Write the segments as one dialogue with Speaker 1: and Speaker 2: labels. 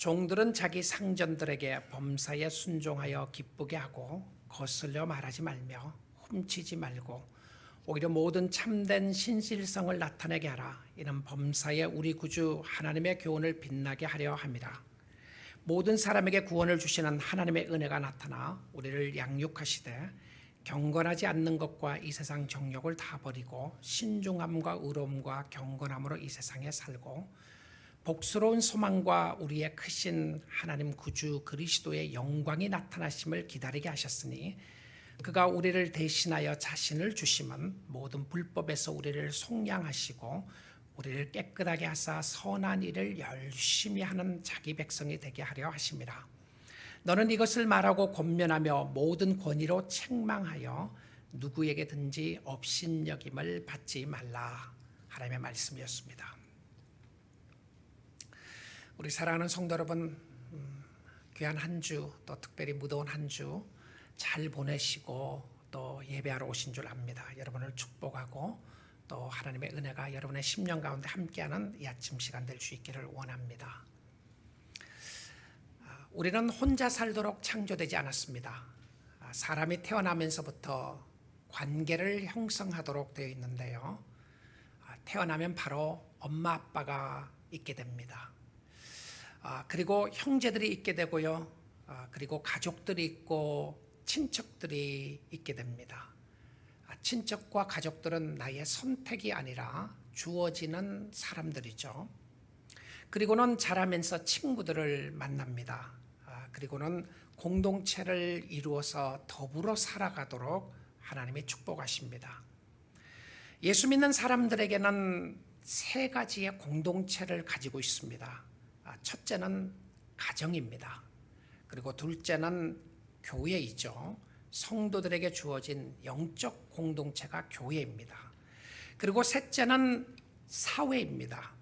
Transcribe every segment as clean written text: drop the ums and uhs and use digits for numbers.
Speaker 1: 종들은 자기 상전들에게 범사에 순종하여 기쁘게 하고 거슬려 말하지 말며 훔치지 말고 오히려 모든 참된 신실성을 나타내게 하라. 이는 범사에 우리 구주 하나님의 교훈을 빛나게 하려 함이라. 모든 사람에게 구원을 주시는 하나님의 은혜가 나타나 우리를 양육하시되 경건하지 않는 것과 이 세상 정욕을 다 버리고 신중함과 의로움과 경건함으로 이 세상에 살고 복스러운 소망과 우리의 크신 하나님 구주 그리스도의 영광이 나타나심을 기다리게 하셨으니 그가 우리를 대신하여 자신을 주심은 모든 불법에서 우리를 속량하시고 우리를 깨끗하게 하사 선한 일을 열심히 하는 자기 백성이 되게 하려 하심이라. 너는 이것을 말하고 권면하며 모든 권위로 책망하여 누구에게든지 업신여김을 받지 말라. 하나님의 말씀이었습니다. 우리 사랑하는 성도 여러분, 귀한 한 주, 또 특별히 무더운 한 주 잘 보내시고 또 예배하러 오신 줄 압니다. 여러분을 축복하고 또 하나님의 은혜가 여러분의 심령 가운데 함께하는 이 아침 시간 될 수 있기를 원합니다. 우리는 혼자 살도록 창조되지 않았습니다. 사람이 태어나면서부터 관계를 형성하도록 되어 있는데요. 태어나면 바로 엄마 아빠가 있게 됩니다. 그리고 형제들이 있게 되고요. 그리고 가족들이 있고 친척들이 있게 됩니다. 친척과 가족들은 나의 선택이 아니라 주어지는 사람들이죠. 그리고는 자라면서 친구들을 만납니다. 그리고는 공동체를 이루어서 더불어 살아가도록 하나님이 축복하십니다. 예수 믿는 사람들에게는 세 가지의 공동체를 가지고 있습니다. 첫째는 가정입니다. 그리고 둘째는 교회이죠. 성도들에게 주어진 영적 공동체가 교회입니다. 그리고 셋째는 사회입니다.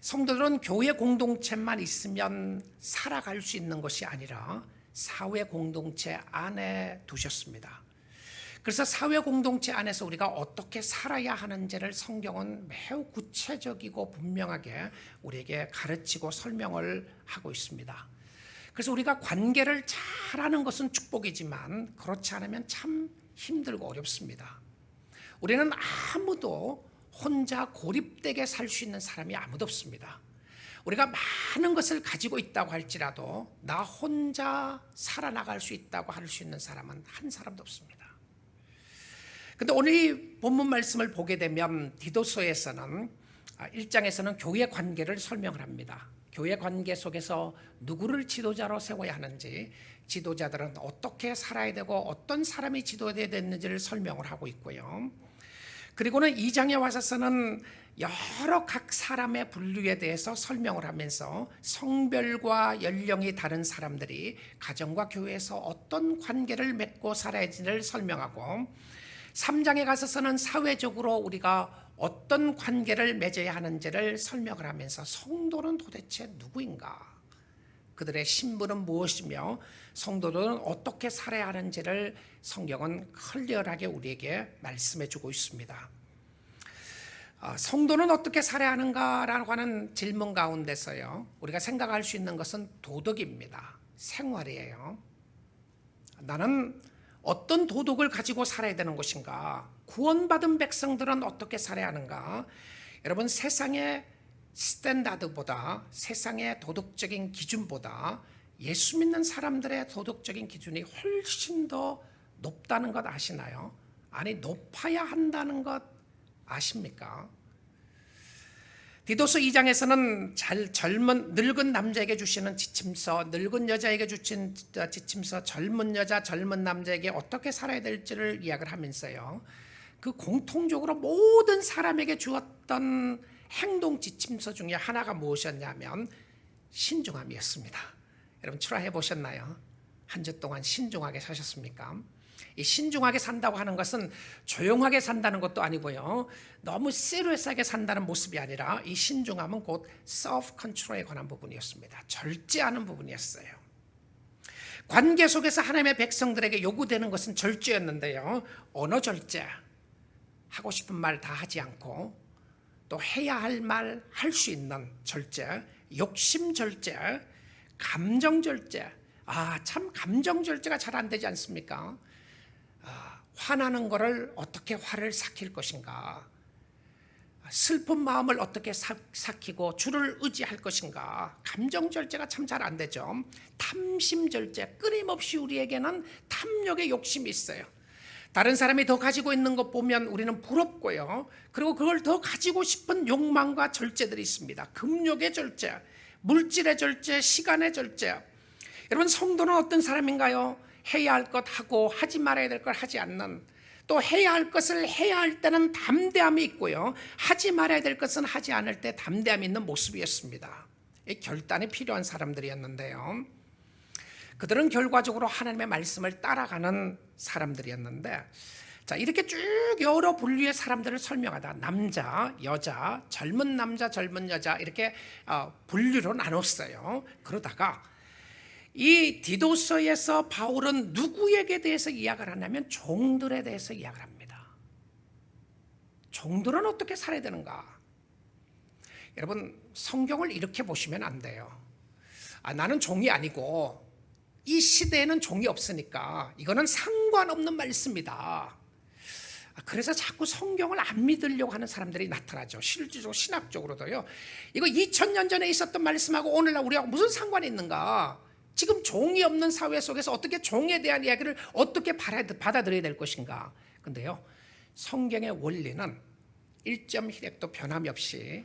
Speaker 1: 성도들은 교회 공동체만 있으면 살아갈 수 있는 것이 아니라 사회 공동체 안에 두셨습니다. 그래서 사회 공동체 안에서 우리가 어떻게 살아야 하는지를 성경은 매우 구체적이고 분명하게 우리에게 가르치고 설명을 하고 있습니다. 그래서 우리가 관계를 잘하는 것은 축복이지만 그렇지 않으면 참 힘들고 어렵습니다. 우리는 아무도 혼자 고립되게 살 수 있는 사람이 아무도 없습니다. 우리가 많은 것을 가지고 있다고 할지라도 나 혼자 살아나갈 수 있다고 할 수 있는 사람은 한 사람도 없습니다. 그런데 오늘 이 본문 말씀을 보게 되면 디도서에서는 1장에서는 교회 관계를 설명을 합니다. 교회 관계 속에서 누구를 지도자로 세워야 하는지, 지도자들은 어떻게 살아야 되고 어떤 사람이 지도해야 되는지를 설명을 하고 있고요. 그리고는 2장에 와서는 여러 각 사람의 분류에 대해서 설명을 하면서 성별과 연령이 다른 사람들이 가정과 교회에서 어떤 관계를 맺고 살아야 하는지를 설명하고 3장에 가서는 사회적으로 우리가 어떤 관계를 맺어야 하는지를 설명을 하면서 성도는 도대체 누구인가? 그들의 신분은 무엇이며 성도들은 어떻게 살아야 하는지를 성경은 클리어하게 우리에게 말씀해 주고 있습니다. 성도는 어떻게 살아야 하는가라고 하는 질문 가운데서요, 우리가 생각할 수 있는 것은 도덕입니다. 생활이에요. 나는 어떤 도덕을 가지고 살아야 되는 것인가? 구원받은 백성들은 어떻게 살아야 하는가? 여러분, 세상의 스탠다드보다, 세상의 도덕적인 기준보다 예수 믿는 사람들의 도덕적인 기준이 훨씬 더 높다는 것 아시나요? 아니, 높아야 한다는 것 아십니까? 디도서 2장에서는 젊은 늙은 남자에게 주시는 지침서, 늙은 여자에게 주신 지침서, 젊은 여자, 젊은 남자에게 어떻게 살아야 될지를 이야기를 하면서요, 그 공통적으로 모든 사람에게 주었던 행동 지침서 중에 하나가 무엇이었냐면 신중함이었습니다. 여러분 출하해 보셨나요? 한 주 동안 신중하게 사셨습니까? 이 신중하게 산다고 하는 것은 조용하게 산다는 것도 아니고요, 너무 시리어스하게 산다는 모습이 아니라 이 신중함은 곧 self control에 관한 부분이었습니다. 절제하는 부분이었어요. 관계 속에서 하나님의 백성들에게 요구되는 것은 절제였는데요, 언어 절제, 하고 싶은 말 다 하지 않고 또 해야 할 말 할 수 있는 절제, 욕심 절제, 감정절제. 참 감정절제가 잘 안 되지 않습니까? 화나는 거를 어떻게 화를 삭힐 것인가? 슬픈 마음을 어떻게 삭히고 주를 의지할 것인가? 감정절제가 참 잘 안 되죠. 탐심절제. 끊임없이 우리에게는 탐욕의 욕심이 있어요. 다른 사람이 더 가지고 있는 것 보면 우리는 부럽고요. 그리고 그걸 더 가지고 싶은 욕망과 절제들이 있습니다. 금욕의 절제, 물질의 절제, 시간의 절제. 여러분, 성도는 어떤 사람인가요? 해야 할 것 하고 하지 말아야 될 걸 하지 않는, 또 해야 할 것을 해야 할 때는 담대함이 있고요, 하지 말아야 될 것은 하지 않을 때 담대함이 있는 모습이었습니다. 이 결단이 필요한 사람들이었는데요, 그들은 결과적으로 하나님의 말씀을 따라가는 사람들이었는데, 자, 이렇게 쭉 여러 분류의 사람들을 설명하다 남자, 여자, 젊은 남자, 젊은 여자 이렇게 분류로 나눴어요. 그러다가 이 디도서에서 바울은 누구에게 대해서 이야기를 하냐면 종들에 대해서 이야기를 합니다. 종들은 어떻게 살아야 되는가? 여러분, 성경을 이렇게 보시면 안 돼요. 나는 종이 아니고 이 시대에는 종이 없으니까 이거는 상관없는 말씀이다. 그래서 자꾸 성경을 안 믿으려고 하는 사람들이 나타나죠. 실질적으로 신학적으로도요. 이거 2000년 전에 있었던 말씀하고 오늘날 우리하고 무슨 상관이 있는가? 지금 종이 없는 사회 속에서 어떻게 종에 대한 이야기를 어떻게 받아들여야 될 것인가? 근데요, 성경의 원리는 일점 희лек도 변함이 없이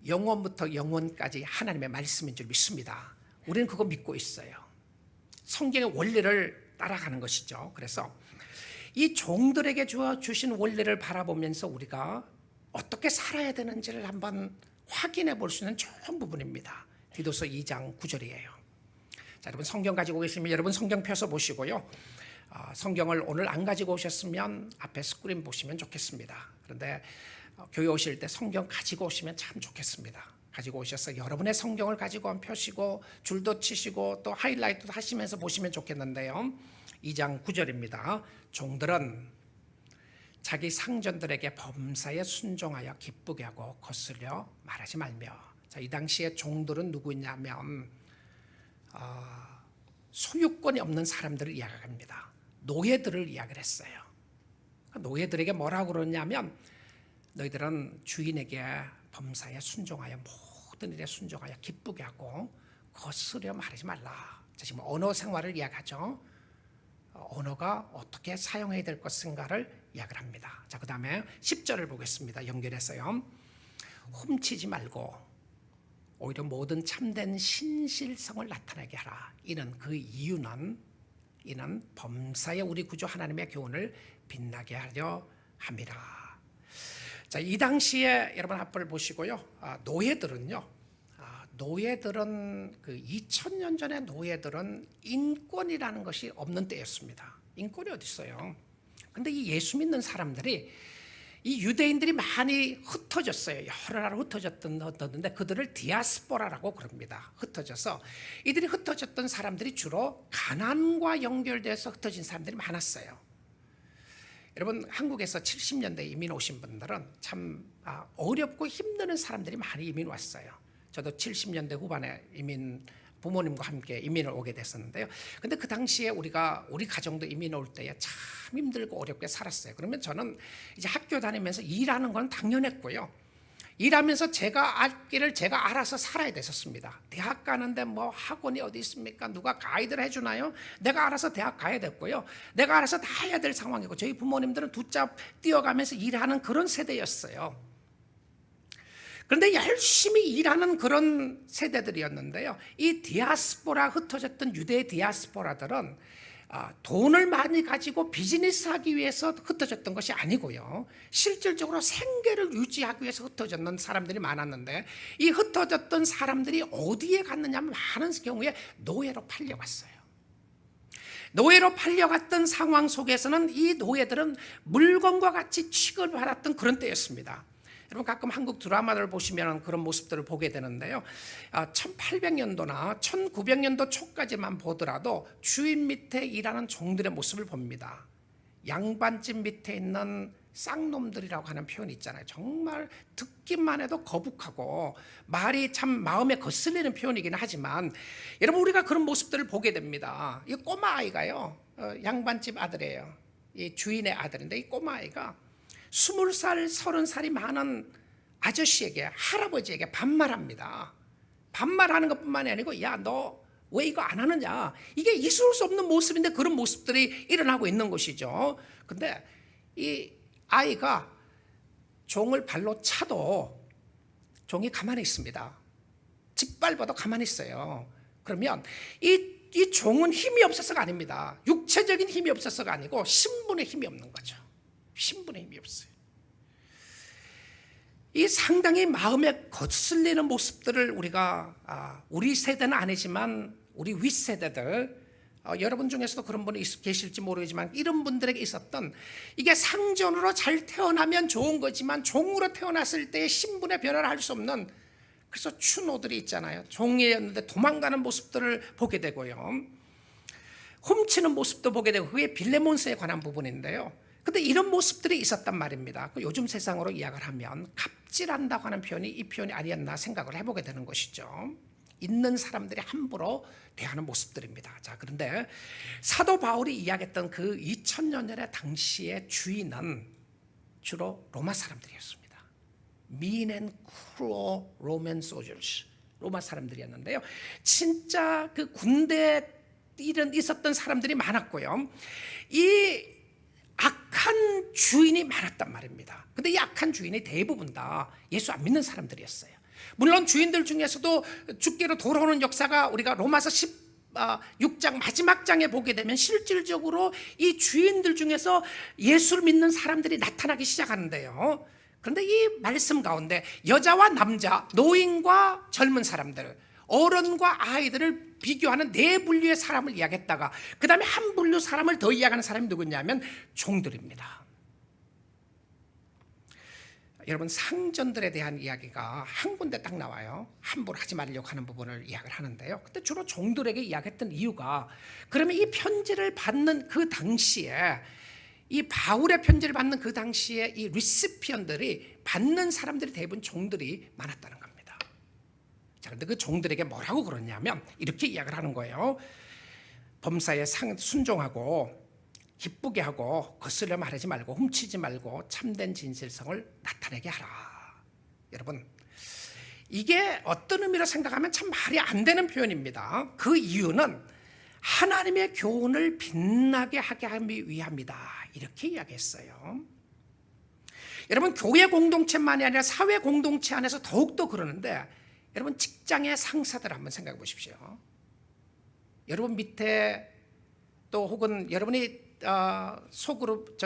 Speaker 1: 영원부터 영원까지 하나님의 말씀인 줄 믿습니다. 우리는 그거 믿고 있어요. 성경의 원리를 따라가는 것이죠. 그래서 이 종들에게 주신 원리를 바라보면서 우리가 어떻게 살아야 되는지를 한번 확인해 볼 수 있는 좋은 부분입니다. 디도서 2장 9절이에요. 자, 여러분 성경 가지고 계시면 여러분 성경 펴서 보시고요. 성경을 오늘 안 가지고 오셨으면 앞에 스크린 보시면 좋겠습니다. 그런데 교회 오실 때 성경 가지고 오시면 참 좋겠습니다. 가지고 오셔서 여러분의 성경을 가지고 펴시고 줄도 치시고 또 하이라이트도 하시면서 보시면 좋겠는데요. 2장 9절입니다. 종들은 자기 상전들에게 범사에 순종하여 기쁘게 하고 거스려 말하지 말며. 자, 이 당시에 종들은 누구냐면 소유권이 없는 사람들을 이야기합니다. 노예들을 이야기를 했어요. 노예들에게 뭐라고 그러냐면 너희들은 주인에게 범사에 순종하여 모든 일에 순종하여 기쁘게 하고 거스려 말하지 말라. 자, 지금 언어 생활을 이야기하죠. 언어가 어떻게 사용해야 될 것인가를 이야기를 합니다. 자, 그 다음에 10절을 보겠습니다. 연결해서요. 훔치지 말고 오히려 모든 참된 신실성을 나타내게 하라. 이는 범사에 우리 구주 하나님의 교훈을 빛나게 하려 함이라. 자, 이 당시에 여러분 앞을 보시고요. 노예들은 그 2000년 전의 노예들은 인권이라는 것이 없는 때였습니다. 인권이 어디 있어요? 근데 이 예수 믿는 사람들이 이 유대인들이 많이 흩어졌어요. 여러 나라로 흩어졌는데 그들을 디아스포라라고 그럽니다. 흩어져서 이들이 흩어졌던 사람들이 주로 가난과 연결돼서 흩어진 사람들이 많았어요. 여러분, 한국에서 70년대 이민 오신 분들은 참 어렵고 힘드는 사람들이 많이 이민 왔어요. 저도 70년대 후반에 부모님과 함께 이민을 오게 됐었는데요. 근데 그 당시에 우리 가정도 이민 올 때에 참 힘들고 어렵게 살았어요. 그러면 저는 이제 학교 다니면서 일하는 건 당연했고요. 일하면서 제가 앞길을 제가 알아서 살아야 됐었습니다. 대학 가는데 뭐 학원이 어디 있습니까? 누가 가이드를 해주나요? 내가 알아서 대학 가야 됐고요. 내가 알아서 다 해야 될 상황이고 저희 부모님들은 두 짝 뛰어가면서 일하는 그런 세대였어요. 그런데 열심히 일하는 그런 세대들이었는데요. 이 디아스포라 흩어졌던 유대 디아스포라들은 돈을 많이 가지고 비즈니스하기 위해서 흩어졌던 것이 아니고요. 실질적으로 생계를 유지하기 위해서 흩어졌는 사람들이 많았는데 이 흩어졌던 사람들이 어디에 갔느냐면 많은 경우에 노예로 팔려갔어요. 노예로 팔려갔던 상황 속에서는 이 노예들은 물건과 같이 취급을 받았던 그런 때였습니다. 여러분 가끔 한국 드라마를 보시면 그런 모습들을 보게 되는데요. 1800년도나 1900년도 초까지만 보더라도 주인 밑에 일하는 종들의 모습을 봅니다. 양반집 밑에 있는 쌍놈들이라고 하는 표현이 있잖아요. 정말 듣기만 해도 거북하고 말이 참 마음에 거슬리는 표현이긴 하지만 여러분, 우리가 그런 모습들을 보게 됩니다. 이 꼬마 아이가요, 양반집 아들이에요. 이 주인의 아들인데 이 꼬마 아이가 20살, 30살이 많은 아저씨에게, 할아버지에게 반말합니다. 반말하는 것뿐만이 아니고, 야, 너 왜 이거 안 하느냐. 이게 있을 수 없는 모습인데 그런 모습들이 일어나고 있는 것이죠. 근데 이 아이가 종을 발로 차도 종이 가만히 있습니다. 짓밟아도 가만히 있어요. 그러면 이 종은 힘이 없어서가 아닙니다. 육체적인 힘이 없어서가 아니고 신분의 힘이 없는 거죠. 신분의 힘이 없어요. 이 상당히 마음에 거슬리는 모습들을 우리가 우리 세대는 아니지만 우리 윗세대들, 여러분 중에서도 그런 분이 계실지 모르지만 이런 분들에게 있었던, 이게 상전으로 잘 태어나면 좋은 거지만 종으로 태어났을 때의 신분의 변화를 할 수 없는, 그래서 추노들이 있잖아요. 종이었는데 도망가는 모습들을 보게 되고요, 훔치는 모습도 보게 되고, 그게 빌레몬스에 관한 부분인데요. 근데 이런 모습들이 있었단 말입니다. 요즘 세상으로 이야기를 하면 갑질한다고 하는 표현이 이 표현이 아니었나 생각을 해보게 되는 것이죠. 있는 사람들이 함부로 대하는 모습들입니다. 자, 그런데 사도 바울이 이야기했던 그 2000년 전의 당시의 주인은 주로 로마 사람들이었습니다. Mean and cruel Roman soldiers, 로마 사람들이었는데요. 진짜 그 군대에 있었던 사람들이 많았고요, 이 악한 주인이 많았단 말입니다. 근데 이 악한 주인이 대부분 다 예수 안 믿는 사람들이었어요. 물론 주인들 중에서도 주께로 돌아오는 역사가 우리가 로마서 16장 마지막 장에 보게 되면 실질적으로 이 주인들 중에서 예수를 믿는 사람들이 나타나기 시작하는데요. 그런데 이 말씀 가운데 여자와 남자, 노인과 젊은 사람들, 어른과 아이들을 비교하는 네 분류의 사람을 이야기했다가 그 다음에 한 분류 사람을 더 이야기하는 사람이 누구냐면 종들입니다. 여러분, 상전들에 대한 이야기가 한 군데 딱 나와요. 함부로 하지 말려고 하는 부분을 이야기를 하는데요. 근데 주로 종들에게 이야기했던 이유가, 그러면 이 편지를 받는 그 당시에, 이 바울의 편지를 받는 그 당시에 이 리시피언들이, 받는 사람들이 대부분 종들이 많았다는 겁니다. 자, 근데 그 종들에게 뭐라고 그러냐면 이렇게 이야기를 하는 거예요. 범사에 순종하고 기쁘게 하고 거슬려 말하지 말고 훔치지 말고 참된 진실성을 나타내게 하라. 여러분, 이게 어떤 의미로 생각하면 참 말이 안 되는 표현입니다. 그 이유는 하나님의 교훈을 빛나게 하게 하기 위함이다, 이렇게 이야기했어요. 여러분, 교회 공동체만이 아니라 사회 공동체 안에서 더욱더 그러는데, 여러분, 직장의 상사들 한번 생각해 보십시오. 여러분 밑에 또 혹은 여러분이 소그룹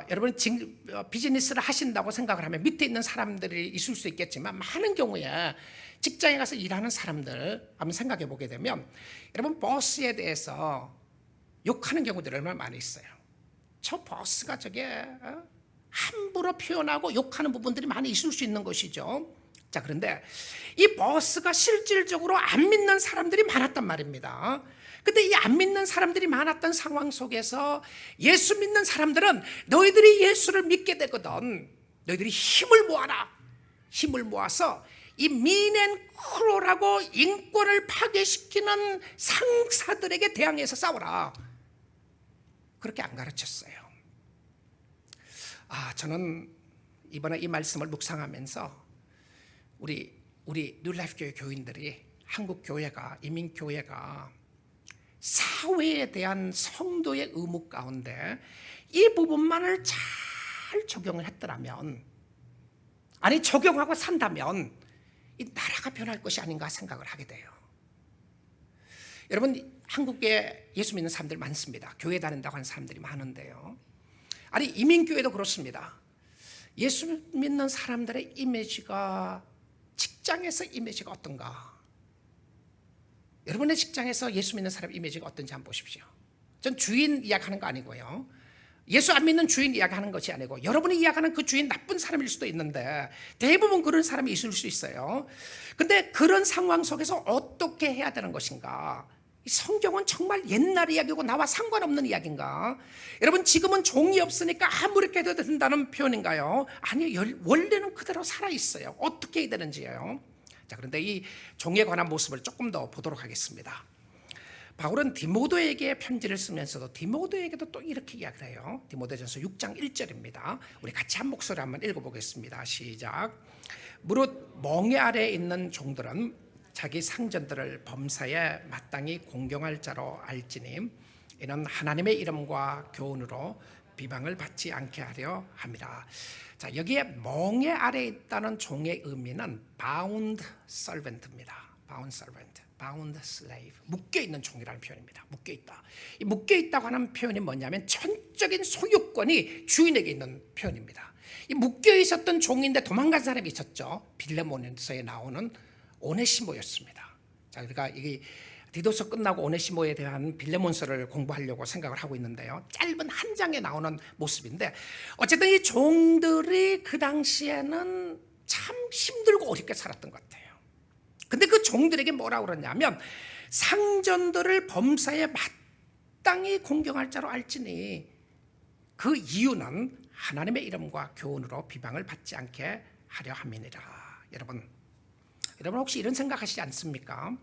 Speaker 1: 여러분이 비즈니스를 하신다고 생각을 하면 밑에 있는 사람들이 있을 수 있겠지만, 많은 경우에 직장에 가서 일하는 사람들 한번 생각해 보게 되면, 여러분 버스에 대해서 욕하는 경우들이 얼마나 많이 있어요. 저 버스가 저게 함부로 표현하고 욕하는 부분들이 많이 있을 수 있는 것이죠. 자, 그런데 이 버스가 실질적으로 안 믿는 사람들이 많았단 말입니다. 근데 이 안 믿는 사람들이 많았던 상황 속에서 예수 믿는 사람들은 너희들이 예수를 믿게 되거든, 너희들이 힘을 모아라. 힘을 모아서 이 미넨크로라고 인권을 파괴시키는 상사들에게 대항해서 싸워라. 그렇게 안 가르쳤어요. 저는 이번에 이 말씀을 묵상하면서 우리 뉴라이프 교회 교인들이, 한국 교회가, 이민 교회가 사회에 대한 성도의 의무 가운데 이 부분만을 잘 적용을 했더라면, 아니 적용하고 산다면 이 나라가 변할 것이 아닌가 생각을 하게 돼요. 여러분, 한국에 예수 믿는 사람들 많습니다. 교회 다닌다고 하는 사람들이 많은데요, 아니 이민교회도 그렇습니다. 예수 믿는 사람들의 이미지가, 직장에서 이미지가 어떤가? 여러분의 직장에서 예수 믿는 사람 이미지가 어떤지 한번 보십시오. 전 주인 이야기하는 거 아니고요, 예수 안 믿는 주인 이야기하는 것이 아니고, 여러분이 이야기하는 그 주인 나쁜 사람일 수도 있는데 대부분 그런 사람이 있을 수 있어요. 근데 그런 상황 속에서 어떻게 해야 되는 것인가? 이 성경은 정말 옛날 이야기고 나와 상관없는 이야기인가? 여러분, 지금은 종이 없으니까 아무렇게 해도 된다는 표현인가요? 아니요, 원래는 그대로 살아있어요. 어떻게 해야 되는지요. 자, 그런데 이 종에 관한 모습을 조금 더 보도록 하겠습니다. 바울은 디모데에게 편지를 쓰면서도 디모데에게도 또 이렇게 이야기를 해요. 디모데전서 6장 1절입니다. 우리 같이 한 목소리 한번 읽어보겠습니다. 시작. 무릇 멍에 아래에 있는 종들은 자기 상전들을 범사에 마땅히 공경할 자로 알지니 이는 하나님의 이름과 교훈으로 비방을 받지 않게 하려 함이라. 자, 여기에 멍에 아래에 있다는 종의 의미는 bound servant입니다. bound servant, bound slave, 묶여있는 종이라는 표현입니다. 묶여있다. 이 묶여있다고 하는 표현이 뭐냐면 전적인 소유권이 주인에게 있는 표현입니다. 이 묶여있었던 종인데 도망간 사람이 있었죠. 빌레몬서에 나오는 오네시모였습니다. 자, 그러니까 이게 디도서 끝나고 오네시모에 대한 빌레몬서를 공부하려고 생각을 하고 있는데요. 짧은 한 장에 나오는 모습인데 어쨌든 이 종들이 그 당시에는 참 힘들고 어렵게 살았던 것 같아요. 근데 그 종들에게 뭐라고 그러냐면 상전들을 범사에 마땅히 공경할 자로 알지니 그 이유는 하나님의 이름과 교훈으로 비방을 받지 않게 하려 함이니라. 여러분 혹시 이런 생각하시지 않습니까?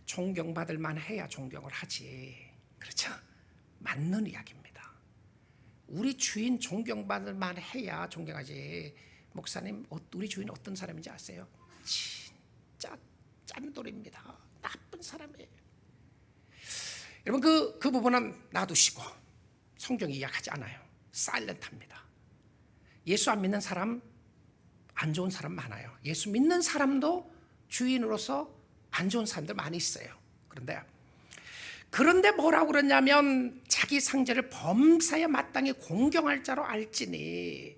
Speaker 1: 존경받을 만해야 존경을 하지. 그렇죠? 맞는 이야기입니다. 우리 주인 존경받을 만해야 존경하지. 목사님, 우리 주인 어떤 사람인지 아세요? 진짜 짠돌입니다. 나쁜 사람이에요. 여러분 그 부분은 놔두시고 성경이 이야기하지 않아요. 사일런트합니다. 예수 안 믿는 사람, 안 좋은 사람 많아요. 예수 믿는 사람도 주인으로서 안 좋은 사람들 많이 있어요. 그런데 뭐라고 그러냐면 자기 상제를 범사에 마땅히 공경할 자로 알지니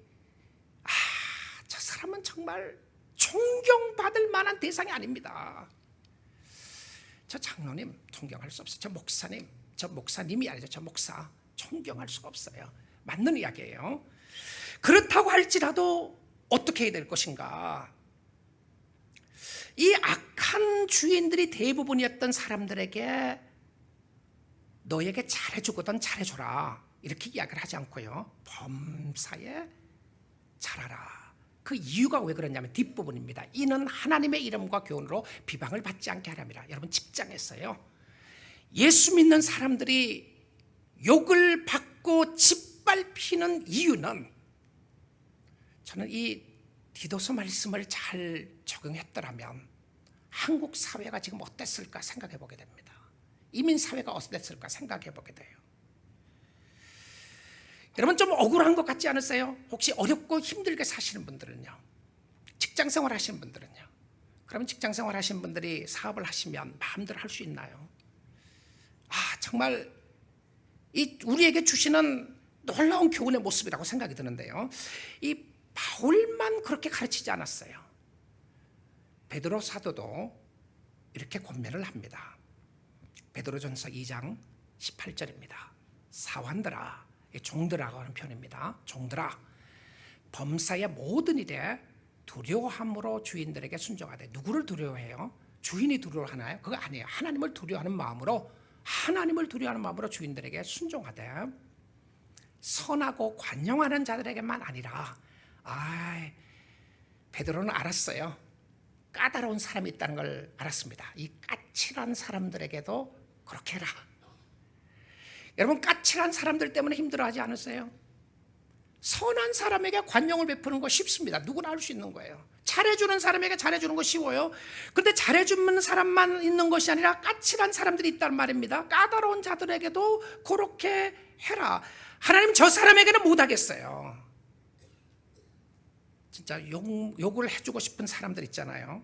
Speaker 1: 저 사람은 정말 존경받을 만한 대상이 아닙니다. 저 장로님 존경할 수 없어요. 저 목사님이 아니죠. 저 목사 존경할 수가 없어요. 맞는 이야기예요. 그렇다고 할지라도 어떻게 해야 될 것인가? 이 악한 주인들이 대부분이었던 사람들에게 너에게 잘해주거든 잘해줘라 이렇게 이야기를 하지 않고요. 범사에 잘하라. 그 이유가 왜 그러냐면 뒷부분입니다. 이는 하나님의 이름과 교훈으로 비방을 받지 않게 하랍니다. 여러분 직장에서요. 예수 믿는 사람들이 욕을 받고 짓밟히는 이유는 저는 이 디도서 말씀을 잘 적용했더라면 한국 사회가 지금 어땠을까 생각해 보게 됩니다. 이민 사회가 어땠을까 생각해 보게 돼요. 여러분 좀 억울한 것 같지 않으세요? 혹시 어렵고 힘들게 사시는 분들은요, 직장 생활 하시는 분들은요, 그러면 직장 생활 하시는 분들이 사업을 하시면 마음대로 할 수 있나요? 정말 우리에게 주시는 놀라운 교훈의 모습이라고 생각이 드는데요, 이 바울만 그렇게 가르치지 않았어요. 베드로 사도도 이렇게 권면을 합니다. 베드로전서 2장 18절입니다. 사환들아, 종들아고 하는 표현입니다. 종들아, 범사의 모든 일에 두려워함으로 주인들에게 순종하되. 누구를 두려워해요? 주인이 두려워하나요? 그거 아니에요. 하나님을 두려워하는 마음으로 주인들에게 순종하되 선하고 관용하는 자들에게만 아니라. 베드로는 알았어요. 까다로운 사람이 있다는 걸 알았습니다. 이 까칠한 사람들에게도 그렇게 해라. 여러분 까칠한 사람들 때문에 힘들어하지 않으세요? 선한 사람에게 관용을 베푸는 거 쉽습니다. 누구나 할 수 있는 거예요. 잘해주는 사람에게 잘해주는 거 쉬워요. 그런데 잘해주는 사람만 있는 것이 아니라 까칠한 사람들이 있다는 말입니다. 까다로운 자들에게도 그렇게 해라. 하나님 저 사람에게는 못하겠어요. 진짜 욕을 해주고 싶은 사람들 있잖아요.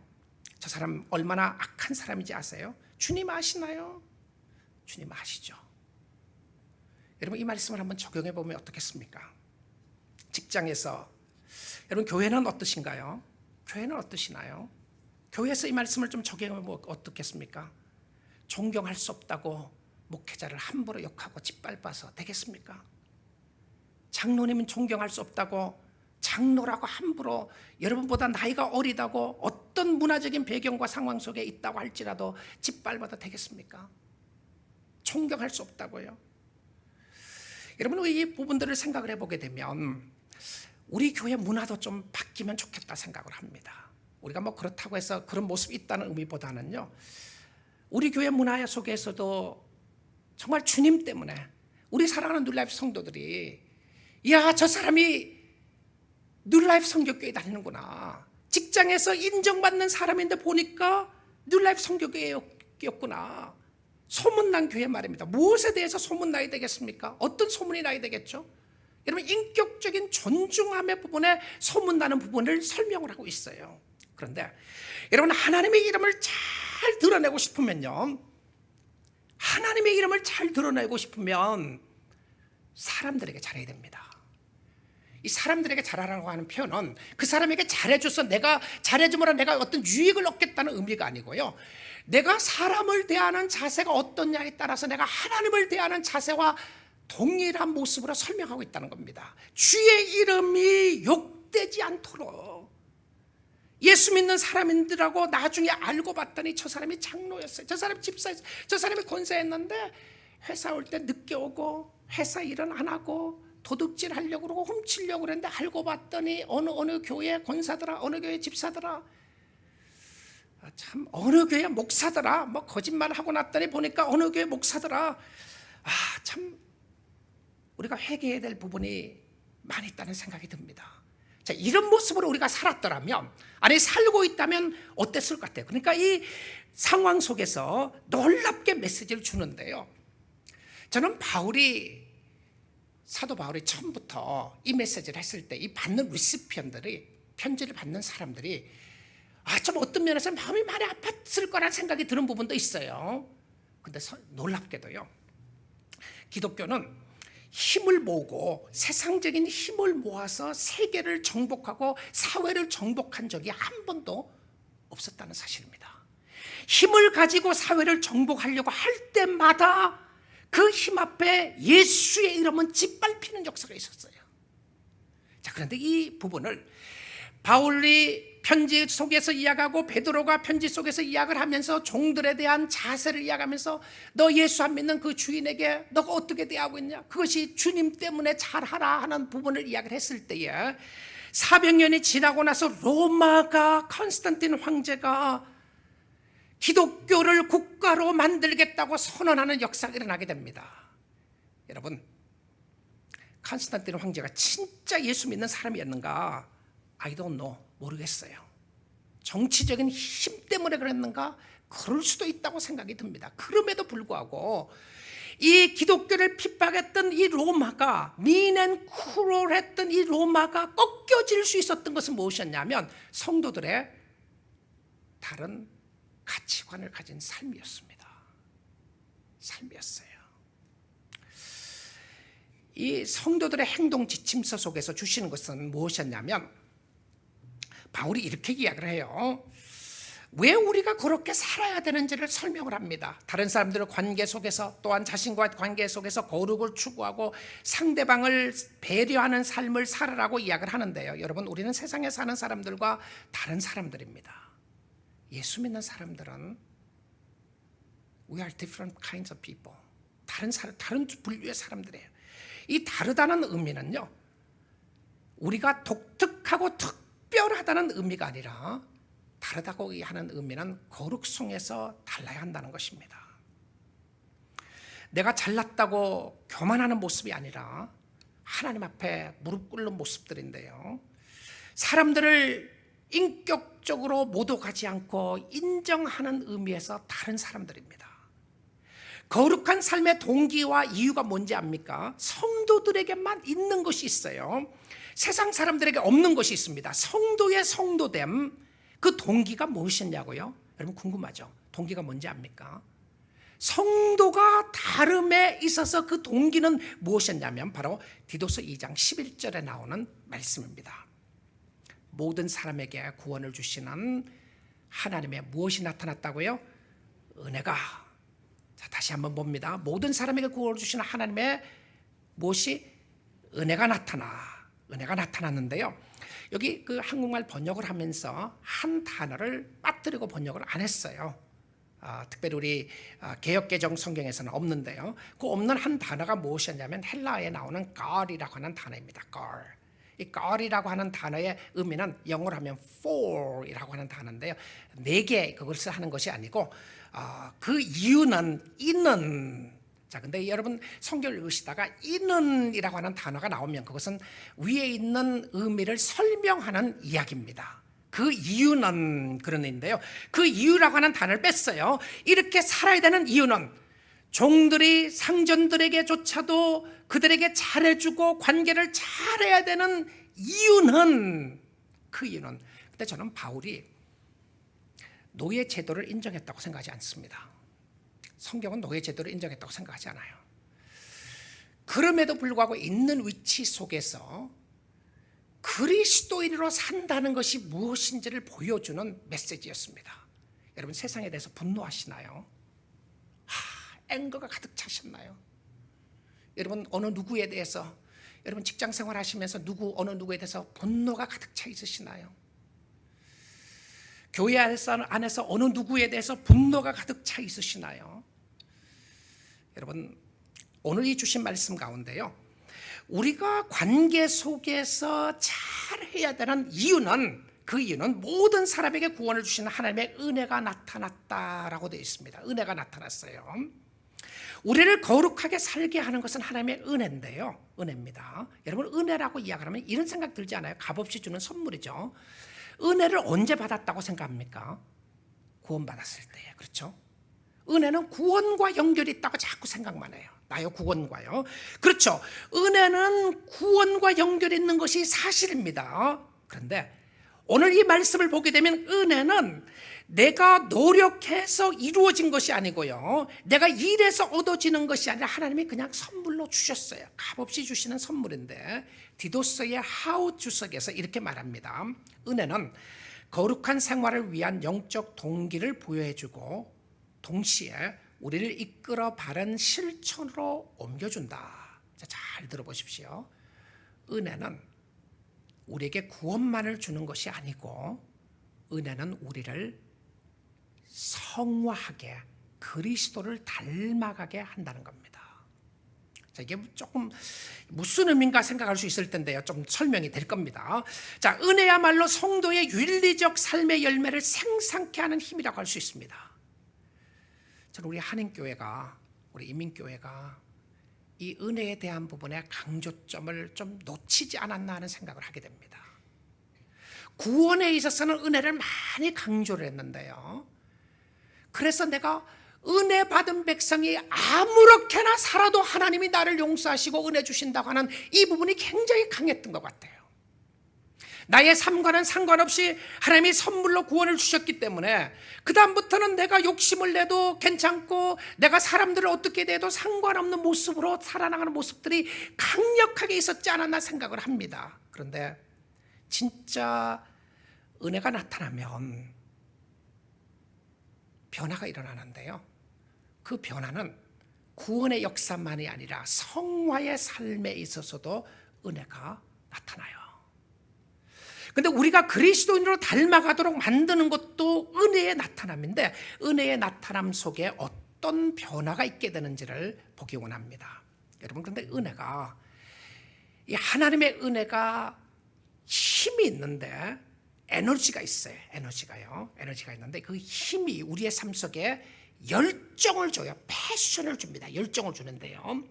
Speaker 1: 저 사람 얼마나 악한 사람인지 아세요? 주님 아시나요? 주님 아시죠? 여러분 이 말씀을 한번 적용해 보면 어떻겠습니까? 직장에서 여러분 교회는 어떠신가요? 교회는 어떠시나요? 교회에서 이 말씀을 좀 적용해 보면 어떻겠습니까? 존경할 수 없다고 목회자를 함부로 욕하고 짓밟아서 되겠습니까? 장로님은 존경할 수 없다고 장로라고 함부로 여러분보다 나이가 어리다고 어떤 문화적인 배경과 상황 속에 있다고 할지라도 짓밟아도 되겠습니까? 존경할 수 없다고요. 여러분, 이 부분들을 생각을 해보게 되면 우리 교회 문화도 좀 바뀌면 좋겠다 생각을 합니다. 우리가 뭐 그렇다고 해서 그런 모습이 있다는 의미보다는요, 우리 교회 문화 속에서도 정말 주님 때문에 우리 사랑하는 뉴라이프 성도들이, 야, 저 사람이 뉴라이프 성교교회 다니는구나, 직장에서 인정받는 사람인데 보니까 뉴라이프 성교교회였구나, 소문난 교회 말입니다. 무엇에 대해서 소문나야 되겠습니까? 어떤 소문이 나야 되겠죠? 여러분, 인격적인 존중함의 부분에 소문나는 부분을 설명을 하고 있어요. 그런데 여러분, 하나님의 이름을 잘 드러내고 싶으면요, 하나님의 이름을 잘 드러내고 싶으면 사람들에게 잘해야 됩니다. 이 사람들에게 잘하라고 하는 표현은 그 사람에게 잘해줘서 내가 잘해줌으로 내가 어떤 유익을 얻겠다는 의미가 아니고요, 내가 사람을 대하는 자세가 어떠냐에 따라서 내가 하나님을 대하는 자세와 동일한 모습으로 설명하고 있다는 겁니다. 주의 이름이 욕되지 않도록. 예수 믿는 사람인들하고 나중에 알고 봤더니 저 사람이 장로였어요, 저 사람이 집사였어요, 저 사람이 권사였는데 회사 올 때 늦게 오고 회사 일은 안 하고 도둑질 하려고 그러고 훔치려고 그랬는데 알고 봤더니 어느 교회 권사더라, 어느 교회 집사더라, 참 어느 교회 목사더라, 뭐 거짓말 하고 났더니 보니까 어느 교회 목사더라. 참 우리가 회개해야 될 부분이 많이 있다는 생각이 듭니다. 자, 이런 모습으로 우리가 살았더라면, 아니 살고 있다면 어땠을 것 같아요? 그러니까 이 상황 속에서 놀랍게 메시지를 주는데요, 저는 사도 바울이 처음부터 이 메시지를 했을 때 이 받는 리시피언들이, 편지를 받는 사람들이 좀 어떤 면에서 마음이 많이 아팠을 거란 생각이 드는 부분도 있어요. 근데 놀랍게도요, 기독교는 힘을 모으고 세상적인 힘을 모아서 세계를 정복하고 사회를 정복한 적이 한 번도 없었다는 사실입니다. 힘을 가지고 사회를 정복하려고 할 때마다 그 힘 앞에 예수의 이름은 짓밟히는 역사가 있었어요. 자, 그런데 이 부분을 바울이 편지 속에서 이야기하고 베드로가 편지 속에서 이야기를 하면서 종들에 대한 자세를 이야기하면서 너 예수 안 믿는 그 주인에게 너가 어떻게 대하고 있냐, 그것이 주님 때문에 잘하라 하는 부분을 이야기를 했을 때에 400년이 지나고 나서 로마가, 컨스탄틴 황제가 기독교를 국가로 만들겠다고 선언하는 역사가 일어나게 됩니다. 여러분, 컨스탄틴 황제가 진짜 예수 믿는 사람이었는가? I don't know, 모르겠어요. 정치적인 힘 때문에 그랬는가? 그럴 수도 있다고 생각이 듭니다. 그럼에도 불구하고 이 기독교를 핍박했던 이 로마가, 미넨쿠롤했던 이 로마가 꺾여질 수 있었던 것은 무엇이었냐면 성도들의 다른 가치관을 가진 삶이었습니다. 삶이었어요. 이 성도들의 행동 지침서 속에서 주시는 것은 무엇이었냐면, 바울이 이렇게 이야기를 해요. 왜 우리가 그렇게 살아야 되는지를 설명을 합니다. 다른 사람들의 관계 속에서, 또한 자신과 관계 속에서 거룩을 추구하고 상대방을 배려하는 삶을 살아라고 이야기를 하는데요, 여러분, 우리는 세상에 사는 사람들과 다른 사람들입니다. 예수 믿는 사람들은 We are different kinds of people. 다른 분류의 사람들이에요. 이 다르다는 의미는요, 우리가 독특하고 특별하다는 의미가 아니라, 다르다고 하는 의미는 거룩성에서 달라야 한다는 것입니다. 내가 잘났다고 교만하는 모습이 아니라 하나님 앞에 무릎 꿇는 모습들인데요, 사람들을 인격적으로 모독하지 않고 인정하는 의미에서 다른 사람들입니다. 거룩한 삶의 동기와 이유가 뭔지 압니까? 성도들에게만 있는 것이 있어요. 세상 사람들에게 없는 것이 있습니다. 성도의 성도됨, 그 동기가 무엇이냐고요? 여러분 궁금하죠? 동기가 뭔지 압니까? 성도가 다름에 있어서 그 동기는 무엇이었냐면 바로 디도서 2장 11절에 나오는 말씀입니다. 모든 사람에게 구원을 주시는 하나님의 무엇이 나타났다고요? 은혜가. 자, 다시 한번 봅니다. 모든 사람에게 구원을 주시는 하나님의 무엇이? 은혜가 나타났는데요, 여기 그 한국말 번역을 하면서 한 단어를 빠뜨리고 번역을 안 했어요. 특별히 우리 개역개정 성경에서는 없는데요. 그 없는 한 단어가 무엇이었냐면 헬라어에 나오는 God이라고 하는 단어입니다. God. 이 God이라고 하는 단어의 의미는 영어로 하면 for이라고 하는 단어인데요. 내게 그것을 하는 것이 아니고 그 이유는 이는. 자, 근데 여러분 성경을 읽으시다가 이는이라고 하는 단어가 나오면 그것은 위에 있는 의미를 설명하는 이야기입니다. 그 이유는 그런 의미인데요. 그 이유라고 하는 단어를 뺐어요. 이렇게 살아야 되는 이유는 종들이 상전들에게조차도 그들에게 잘해주고 관계를 잘해야 되는 이유는 그 이유는. 근데 저는 바울이 노예 제도를 인정했다고 생각하지 않습니다. 성경은 노예 제도를 인정했다고 생각하지 않아요. 그럼에도 불구하고 있는 위치 속에서 그리스도인으로 산다는 것이 무엇인지를 보여주는 메시지였습니다. 여러분 세상에 대해서 분노하시나요? 앵거가 가득 차셨나요? 여러분 어느 누구에 대해서, 여러분 직장생활 하시면서 어느 누구에 대해서 분노가 가득 차 있으시나요? 교회 안에서 어느 누구에 대해서 분노가 가득 차 있으시나요? 여러분 오늘 주신 말씀 가운데요, 우리가 관계 속에서 잘해야 되는 이유는, 그 이유는 모든 사람에게 구원을 주시는 하나님의 은혜가 나타났다라고 되어 있습니다. 은혜가 나타났어요. 우리를 거룩하게 살게 하는 것은 하나님의 은혜인데요, 은혜입니다. 여러분 은혜라고 이야기하면 이런 생각 들지 않아요? 값없이 주는 선물이죠. 은혜를 언제 받았다고 생각합니까? 구원받았을 때예요. 그렇죠? 은혜는 구원과 연결이 있다고 자꾸 생각만 해요. 나요 구원과요. 그렇죠. 은혜는 구원과 연결이 있는 것이 사실입니다. 그런데 오늘 이 말씀을 보게 되면 은혜는 내가 노력해서 이루어진 것이 아니고요, 내가 일해서 얻어지는 것이 아니라 하나님이 그냥 선물로 주셨어요. 값없이 주시는 선물인데 디도스의 하우 주석에서 이렇게 말합니다. 은혜는 거룩한 생활을 위한 영적 동기를 부여해주고 동시에 우리를 이끌어 바른 실천으로 옮겨준다. 잘 들어보십시오. 은혜는 우리에게 구원만을 주는 것이 아니고 은혜는 우리를 성화하게, 그리스도를 닮아가게 한다는 겁니다. 자, 이게 조금 무슨 의미인가 생각할 수 있을 텐데요, 좀 설명이 될 겁니다. 자, 은혜야말로 성도의 윤리적 삶의 열매를 생산케 하는 힘이라고 할 수 있습니다. 저는 우리 한인교회가, 우리 이민교회가 이 은혜에 대한 부분에 강조점을 좀 놓치지 않았나 하는 생각을 하게 됩니다. 구원에 있어서는 은혜를 많이 강조를 했는데요, 그래서 내가 은혜 받은 백성이 아무렇게나 살아도 하나님이 나를 용서하시고 은혜 주신다고 하는 이 부분이 굉장히 강했던 것 같아요. 나의 삶과는 상관없이 하나님이 선물로 구원을 주셨기 때문에 그 다음부터는 내가 욕심을 내도 괜찮고 내가 사람들을 어떻게 대해도 상관없는 모습으로 살아나가는 모습들이 강력하게 있었지 않았나 생각을 합니다. 그런데 진짜 은혜가 나타나면 변화가 일어나는데요, 그 변화는 구원의 역사만이 아니라 성화의 삶에 있어서도 은혜가 나타나요. 근데 우리가 그리스도인으로 닮아가도록 만드는 것도 은혜의 나타남인데 은혜의 나타남 속에 어떤 변화가 있게 되는지를 보기 원합니다. 여러분, 그런데 은혜가, 이 하나님의 은혜가 힘이 있는데 에너지가 있어요. 에너지가 있는데 그 힘이 우리의 삶 속에 열정을 줘요. 패션을 줍니다. 열정을 주는데요,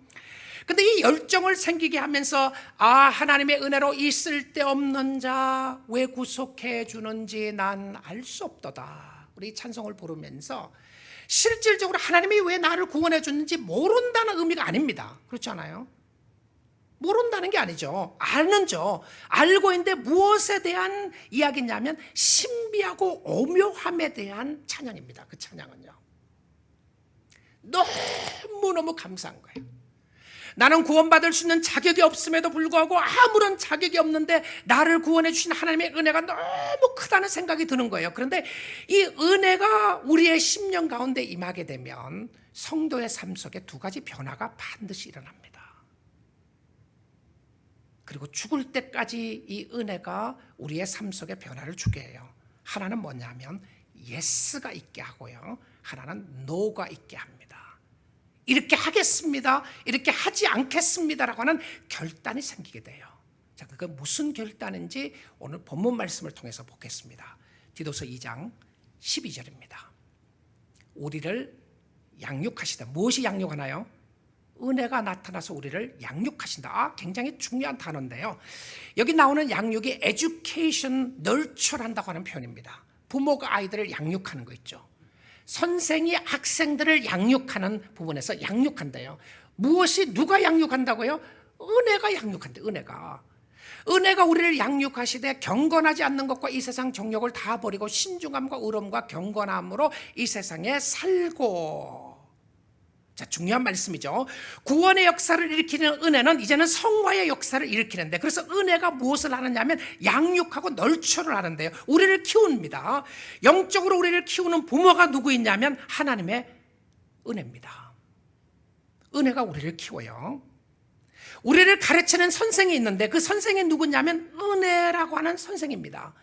Speaker 1: 근데 이 열정을 생기게 하면서 하나님의 은혜로 이 쓸데없는 자 왜 구속해 주는지 난 알 수 없도다. 우리 찬송을 부르면서 실질적으로 하나님이 왜 나를 구원해 줬는지 모른다는 의미가 아닙니다. 그렇지 않아요? 모른다는 게 아니죠. 아는죠. 알고 있는데 무엇에 대한 이야기냐면 신비하고 오묘함에 대한 찬양입니다. 그 찬양은요, 너무너무 감사한 거예요. 나는 구원받을 수 있는 자격이 없음에도 불구하고 아무런 자격이 없는데 나를 구원해 주신 하나님의 은혜가 너무 크다는 생각이 드는 거예요. 그런데 이 은혜가 우리의 심령 가운데 임하게 되면 성도의 삶 속에 두 가지 변화가 반드시 일어납니다. 그리고 죽을 때까지 이 은혜가 우리의 삶 속에 변화를 주게 해요. 하나는 뭐냐면 yes가 있게 하고요, 하나는 no가 있게 합니다. 이렇게 하겠습니다, 이렇게 하지 않겠습니다라고 하는 결단이 생기게 돼요. 자, 그게 무슨 결단인지 오늘 본문 말씀을 통해서 보겠습니다. 디도서 2장 12절입니다. 우리를 양육하시다. 무엇이 양육하나요? 은혜가 나타나서 우리를 양육하신다. 굉장히 중요한 단어인데요, 여기 나오는 양육이 education, nurture 한다고 하는 표현입니다. 부모가 아이들을 양육하는 거 있죠. 선생이 학생들을 양육하는 부분에서 양육한대요. 무엇이, 누가 양육한다고요? 은혜가 양육한대. 은혜가 우리를 양육하시되 경건하지 않는 것과 이 세상 정욕을 다 버리고 신중함과 의로움과 경건함으로 이 세상에 살고. 자, 중요한 말씀이죠. 구원의 역사를 일으키는 은혜는 이제는 성화의 역사를 일으키는데, 그래서 은혜가 무엇을 하느냐면 양육하고 널처를 하는데요, 우리를 키웁니다. 영적으로 우리를 키우는 부모가 누구 있냐면 하나님의 은혜입니다. 은혜가 우리를 키워요. 우리를 가르치는 선생이 있는데 그 선생이 누구냐면 은혜라고 하는 선생입니다.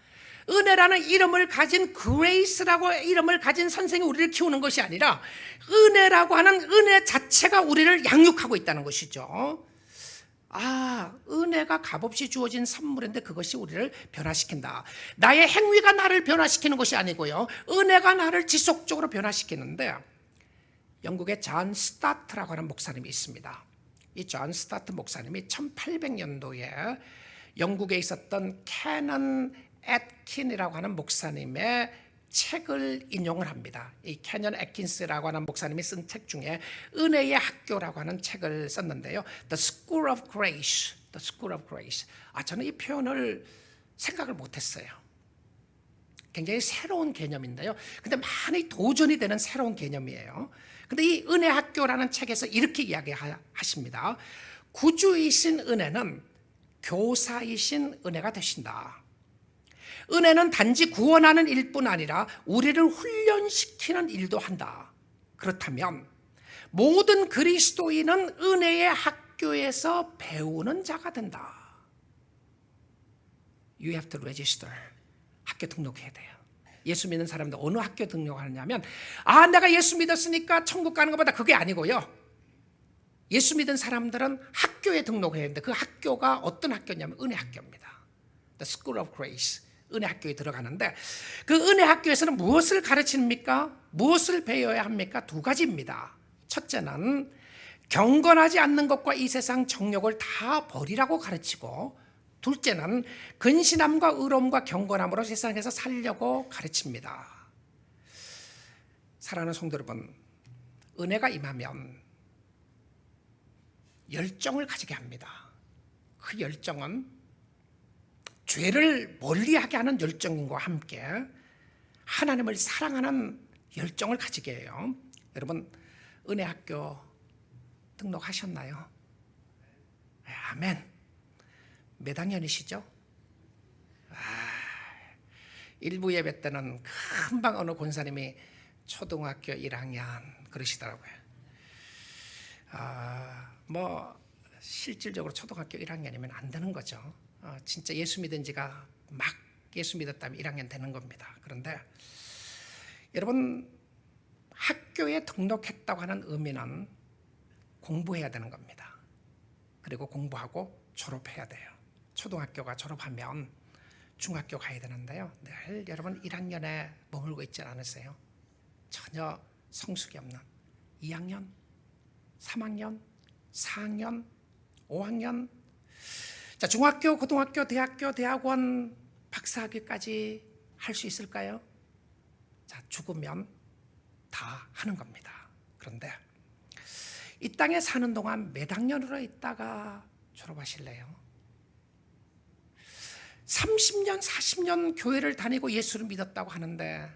Speaker 1: 은혜라는 이름을 가진, 그레이스라고 이름을 가진 선생이 우리를 키우는 것이 아니라 은혜라고 하는 은혜 자체가 우리를 양육하고 있다는 것이죠. 은혜가 값없이 주어진 선물인데 그것이 우리를 변화시킨다. 나의 행위가 나를 변화시키는 것이 아니고요, 은혜가 나를 지속적으로 변화시키는데, 영국의 존 스타트라고 하는 목사님이 있습니다. 이 존 스타트 목사님이 1800년도에 영국에 있었던 캐넌 애킨이라고 하는 목사님의 책을 인용을 합니다. 이 캐넌 애킨스라고 하는 목사님이 쓴 책 중에 은혜의 학교라고 하는 책을 썼는데요, The School of Grace, The School of Grace. 저는 이 표현을 생각을 못했어요. 굉장히 새로운 개념인데요, 근데 많이 도전이 되는 새로운 개념이에요. 근데 이 은혜 학교라는 책에서 이렇게 이야기하십니다. 구주이신 은혜는 교사이신 은혜가 되신다. 은혜는 단지 구원하는 일뿐 아니라 우리를 훈련시키는 일도 한다. 그렇다면 모든 그리스도인은 은혜의 학교에서 배우는 자가 된다. You have to register. 학교 등록해야 돼요. 예수 믿는 사람들 어느 학교 등록하느냐면, 내가 예수 믿었으니까 천국 가는 것보다, 그게 아니고요, 예수 믿은 사람들은 학교에 등록해야 되는데 그 학교가 어떤 학교냐면 은혜 학교입니다. The School of Grace, 은혜 학교에 들어가는데, 그 은혜 학교에서는 무엇을 가르칩니까? 무엇을 배워야 합니까? 두 가지입니다. 첫째는 경건하지 않는 것과 이 세상 정욕을 다 버리라고 가르치고, 둘째는 근신함과 의로움과 경건함으로 세상에서 살려고 가르칩니다. 사랑하는 성도 여러분, 은혜가 임하면 열정을 가지게 합니다. 그 열정은 죄를 멀리하게 하는 열정과 함께 하나님을 사랑하는 열정을 가지게 해요. 여러분, 은혜학교 등록하셨나요? 아멘. 몇 학년이시죠? 일부 예배 때는 금방 어느 권사님이 초등학교 1학년 그러시더라고요. 실질적으로 초등학교 1학년이면 안 되는 거죠. 진짜 예수 믿은 지가 막 예수 믿었다면 1학년 되는 겁니다. 그런데 여러분, 학교에 등록했다고 하는 의미는 공부해야 되는 겁니다. 그리고 공부하고 졸업해야 돼요. 초등학교가 졸업하면 중학교 가야 되는데요, 늘 여러분 1학년에 머물고 있지 않으세요? 전혀 성숙이 없는 2학년, 3학년, 4학년, 5학년, 자, 중학교, 고등학교, 대학교, 대학원, 박사학위까지 할 수 있을까요? 자, 죽으면 다 하는 겁니다. 그런데 이 땅에 사는 동안 몇 학년으로 있다가 졸업하실래요? 30년, 40년 교회를 다니고 예수를 믿었다고 하는데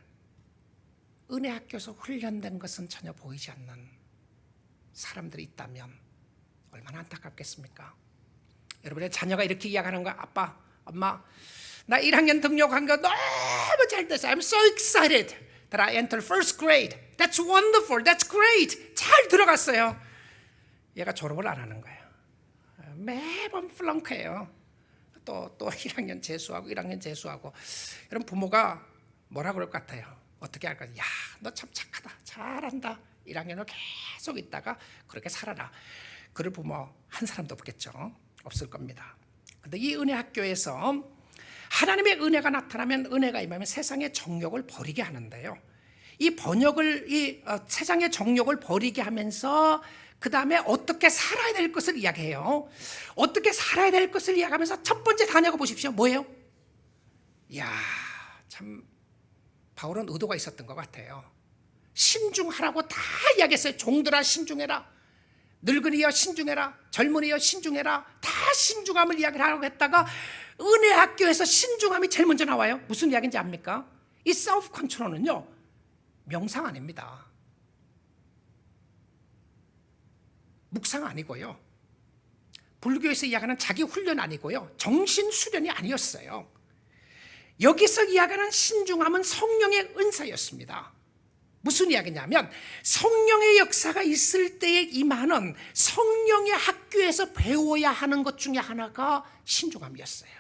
Speaker 1: 은혜 학교에서 훈련된 것은 전혀 보이지 않는 사람들이 있다면 얼마나 안타깝겠습니까? 여러분의 자녀가 이렇게 이야기하는 거야. 아빠, 엄마, 나 1학년 등록한 거 너무 잘 됐어요. I'm so excited that I entered first grade. That's wonderful. That's great. 잘 들어갔어요. 얘가 졸업을 안 하는 거예요. 매번 플렁크예요. 또 1학년 재수하고 1학년 재수하고. 여러분, 부모가 뭐라 그럴 것 같아요? 어떻게 할까? 야, 너 참 착하다, 잘한다. 1학년을 계속 있다가 그렇게 살아라. 그를 부모 한 사람도 없겠죠. 없을 겁니다. 근데 이 은혜 학교에서 하나님의 은혜가 나타나면, 은혜가 임하면 세상의 정욕을 버리게 하는데요. 이 세상의 정욕을 버리게 하면서 그 다음에 어떻게 살아야 될 것을 이야기해요. 어떻게 살아야 될 것을 이야기하면서 첫 번째 단어가 보십시오. 뭐예요? 이야, 참 바울은 의도가 있었던 것 같아요. 신중하라고 다 이야기했어요. 종들아 신중해라, 늙은이여 신중해라, 젊은이여 신중해라. 다 신중함을 이야기를 하라고 했다가 은혜 학교에서 신중함이 제일 먼저 나와요. 무슨 이야기인지 압니까? 이 self control은요, 명상 아닙니다. 묵상 아니고요, 불교에서 이야기하는 자기 훈련 아니고요, 정신 수련이 아니었어요. 여기서 이야기하는 신중함은 성령의 은사였습니다. 무슨 이야기냐면 성령의 역사가 있을 때에 임하는 성령의 학교에서 배워야 하는 것 중에 하나가 신중함이었어요.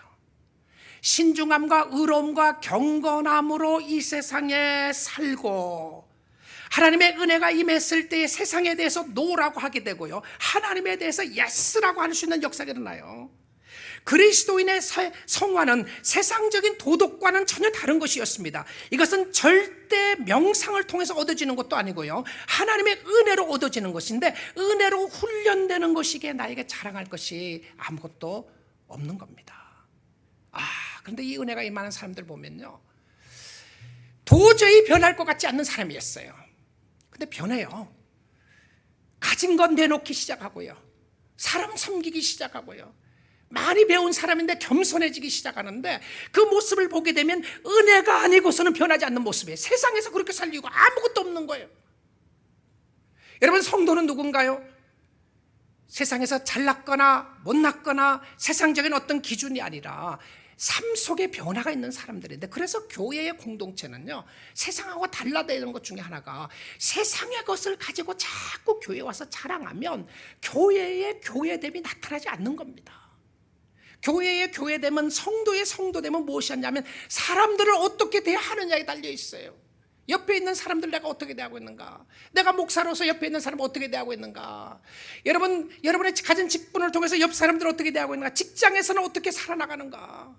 Speaker 1: 신중함과 의로움과 경건함으로 이 세상에 살고, 하나님의 은혜가 임했을 때 세상에 대해서 노라고 하게 되고요, 하나님에 대해서 예스라고 할 수 있는 역사가 일어나요. 그리스도인의 성화는 세상적인 도덕과는 전혀 다른 것이었습니다. 이것은 절대 명상을 통해서 얻어지는 것도 아니고요, 하나님의 은혜로 얻어지는 것인데, 은혜로 훈련되는 것이기에 나에게 자랑할 것이 아무것도 없는 겁니다. 그런데 이 은혜가 임하는 사람들 보면요, 도저히 변할 것 같지 않는 사람이었어요. 근데 변해요. 가진 건 내놓기 시작하고요, 사람 섬기기 시작하고요, 많이 배운 사람인데 겸손해지기 시작하는데, 그 모습을 보게 되면 은혜가 아니고서는 변하지 않는 모습이에요. 세상에서 그렇게 살리고 아무것도 없는 거예요. 여러분, 성도는 누군가요? 세상에서 잘났거나 못났거나 세상적인 어떤 기준이 아니라 삶 속에 변화가 있는 사람들인데, 그래서 교회의 공동체는요, 세상하고 달라되는 것 중에 하나가, 세상의 것을 가지고 자꾸 교회에 와서 자랑하면 교회의 교회됨이 나타나지 않는 겁니다. 교회의 교회됨은, 성도의 성도됨은 무엇이었냐면 사람들을 어떻게 대하느냐에 달려 있어요. 옆에 있는 사람들 내가 어떻게 대하고 있는가, 내가 목사로서 옆에 있는 사람 어떻게 대하고 있는가, 여러분의 가진 직분을 통해서 옆 사람들 어떻게 대하고 있는가, 직장에서는 어떻게 살아나가는가.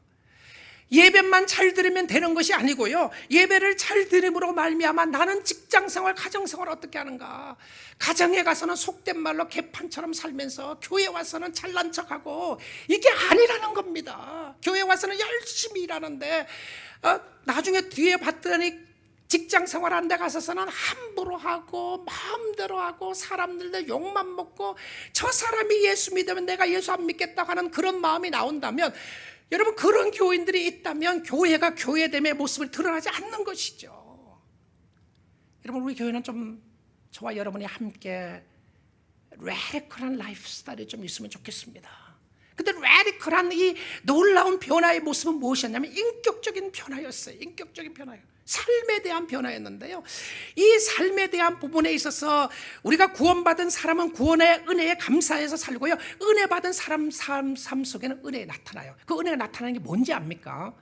Speaker 1: 예배만 잘 들으면 되는 것이 아니고요, 예배를 잘 들음으로 말미암아 나는 직장생활, 가정생활 어떻게 하는가. 가정에 가서는 속된 말로 개판처럼 살면서 교회 와서는 잘난 척하고, 이게 아니라는 겁니다. 교회 와서는 열심히 일하는데 나중에 뒤에 봤더니 직장생활 하는 데 가서는 함부로 하고 마음대로 하고 사람들도 욕만 먹고, 저 사람이 예수 믿으면 내가 예수 안 믿겠다고 하는 그런 마음이 나온다면, 여러분, 그런 교인들이 있다면 교회가 교회됨의 모습을 드러나지 않는 것이죠. 여러분, 우리 교회는 좀 저와 여러분이 함께 라디컬한 라이프 스타일이 좀 있으면 좋겠습니다. 근데 라디컬한 이 놀라운 변화의 모습은 무엇이었냐면 인격적인 변화였어요. 인격적인 변화예요. 삶에 대한 변화였는데요, 이 삶에 대한 부분에 있어서 우리가 구원받은 사람은 구원의 은혜에 감사해서 살고요, 은혜 받은 사람 삶 속에는 은혜가 나타나요. 그 은혜가 나타나는 게 뭔지 압니까?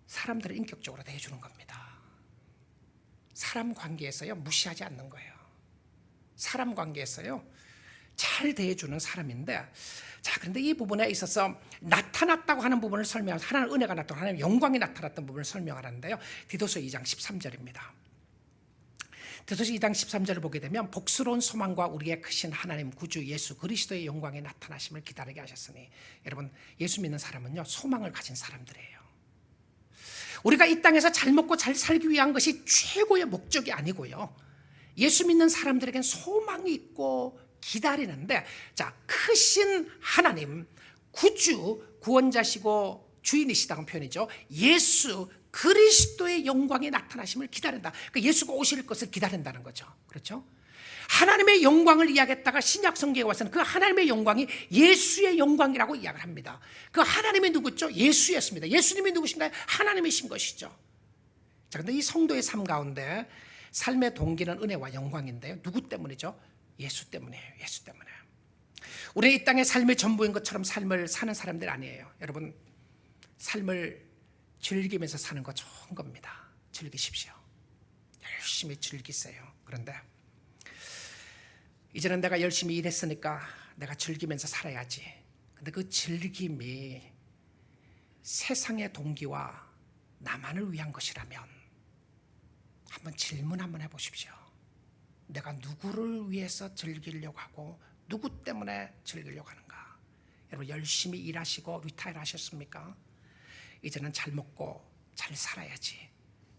Speaker 1: 사람들을 인격적으로 대해주는 겁니다. 사람 관계에서요, 무시하지 않는 거예요. 사람 관계에서요, 잘 대해주는 사람인데, 자, 그런데 이 부분에 있어서 나타났다고 하는 부분을 설명하면서, 하나는 은혜가 나타나고 하나는 영광이 나타났던 부분을 설명하는데요, 디도서 2장 13절입니다. 디도서 2장 13절을 보게 되면, 복스러운 소망과 우리의 크신 하나님 구주 예수 그리스도의 영광의 나타나심을 기다리게 하셨으니, 여러분, 예수 믿는 사람은요, 소망을 가진 사람들이에요. 우리가 이 땅에서 잘 먹고 잘 살기 위한 것이 최고의 목적이 아니고요, 예수 믿는 사람들에겐 소망이 있고 기다리는데, 자, 크신 하나님, 구주, 구원자시고 주인이시다는 표현이죠. 예수 그리스도의 영광이 나타나심을 기다린다. 그러니까 예수가 오실 것을 기다린다는 거죠. 그렇죠? 하나님의 영광을 이야기했다가 신약 성경에 와서는 그 하나님의 영광이 예수의 영광이라고 이야기를 합니다. 그 하나님이 누구죠? 예수였습니다. 예수님이 누구신가요? 하나님이신 것이죠. 자, 그런데 이 성도의 삶 가운데 삶의 동기는 은혜와 영광인데요, 누구 때문이죠? 예수 때문이에요. 예수 때문에. 우리 이 땅의 삶의 전부인 것처럼 삶을 사는 사람들 아니에요. 여러분, 삶을 즐기면서 사는 거 좋은 겁니다. 즐기십시오. 열심히 즐기세요. 그런데 이제는 내가 열심히 일했으니까 내가 즐기면서 살아야지. 근데 그 즐김이 세상의 동기와 나만을 위한 것이라면 한번 질문 한번 해보십시오. 내가 누구를 위해서 즐기려고 하고 누구 때문에 즐기려고 하는가? 여러분 열심히 일하시고 리타일 하셨습니까? 이제는 잘 먹고 잘 살아야지.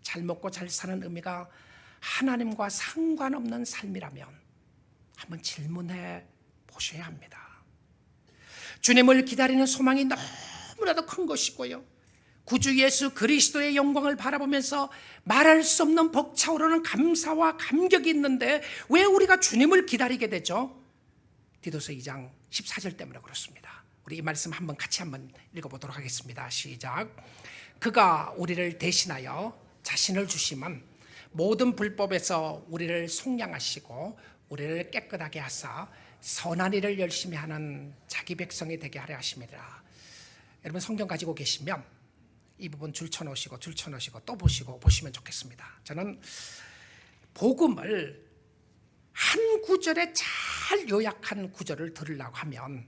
Speaker 1: 잘 먹고 잘 사는 의미가 하나님과 상관없는 삶이라면 한번 질문해 보셔야 합니다. 주님을 기다리는 소망이 너무나도 큰 것이고요, 구주 예수 그리스도의 영광을 바라보면서 말할 수 없는 벅차오르는 감사와 감격이 있는데 왜 우리가 주님을 기다리게 되죠? 디도서 2장 14절 때문에 그렇습니다. 우리 이 말씀 한번 같이 한번 읽어보도록 하겠습니다. 시작. 그가 우리를 대신하여 자신을 주심은 모든 불법에서 우리를 속량하시고 우리를 깨끗하게 하사 선한 일을 열심히 하는 자기 백성이 되게 하려 하심이라. 여러분 성경 가지고 계시면 이 부분 줄쳐놓으시고 또 보시면 좋겠습니다. 저는 복음을 한 구절에 잘 요약한 구절을 들으려고 하면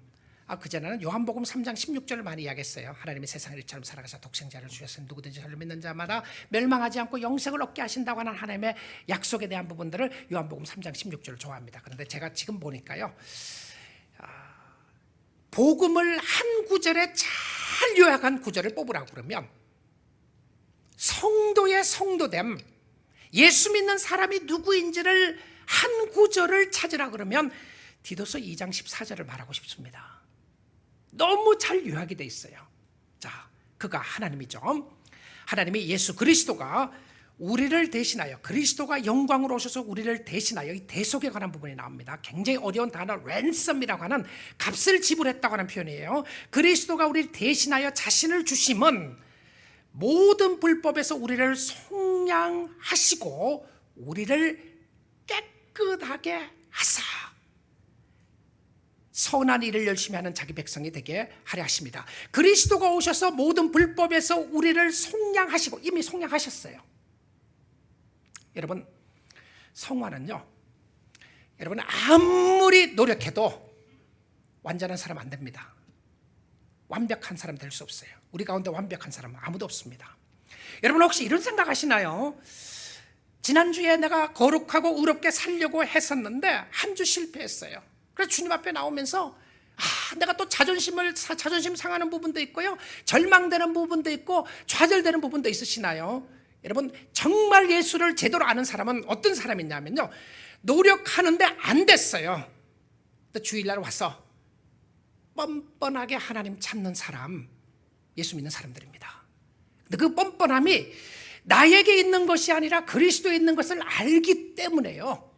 Speaker 1: 그전에는 요한복음 3장 16절을 많이 이야기했어요. 하나님이 세상을 이처럼 사랑하사 독생자를 주셨으니 누구든지 저를 믿는 자마다 멸망하지 않고 영생을 얻게 하신다고 하는 하나님의 약속에 대한 부분들을 요한복음 3장 16절을 좋아합니다. 그런데 제가 지금 보니까요, 복음을 한 구절에 잘 요약한 구절을 뽑으라고 그러면 성도의 성도됨, 예수 믿는 사람이 누구인지를 한 구절을 찾으라 그러면 디도서 2장 14절을 말하고 싶습니다. 너무 잘 요약이 돼 있어요. 자, 그가 하나님이죠. 하나님이 예수 그리스도가 우리를 대신하여, 그리스도가 영광으로 오셔서 우리를 대신하여, 이 대속에 관한 부분이 나옵니다. 굉장히 어려운 단어 랜섬이라고 하는 값을 지불했다고 하는 표현이에요. 그리스도가 우리를 대신하여 자신을 주심은 모든 불법에서 우리를 속량하시고 우리를 깨끗하게 하사 선한 일을 열심히 하는 자기 백성이 되게 하려 하십니다. 그리스도가 오셔서 모든 불법에서 우리를 속량하시고, 이미 속량하셨어요. 여러분 성화는요, 여러분 아무리 노력해도 완전한 사람 안 됩니다. 완벽한 사람 될 수 없어요. 우리 가운데 완벽한 사람은 아무도 없습니다. 여러분 혹시 이런 생각 하시나요? 지난주에 내가 거룩하고 의롭게 살려고 했었는데 한 주 실패했어요. 그래서 주님 앞에 나오면서 내가 또 자존심 상하는 부분도 있고요, 절망되는 부분도 있고 좌절되는 부분도 있으시나요? 여러분 정말 예수를 제대로 아는 사람은 어떤 사람이냐면요, 노력하는데 안 됐어요. 또 주일날 와서 뻔뻔하게 하나님 찾는 사람, 예수 믿는 사람들입니다. 근데 그 뻔뻔함이 나에게 있는 것이 아니라 그리스도에 있는 것을 알기 때문에요.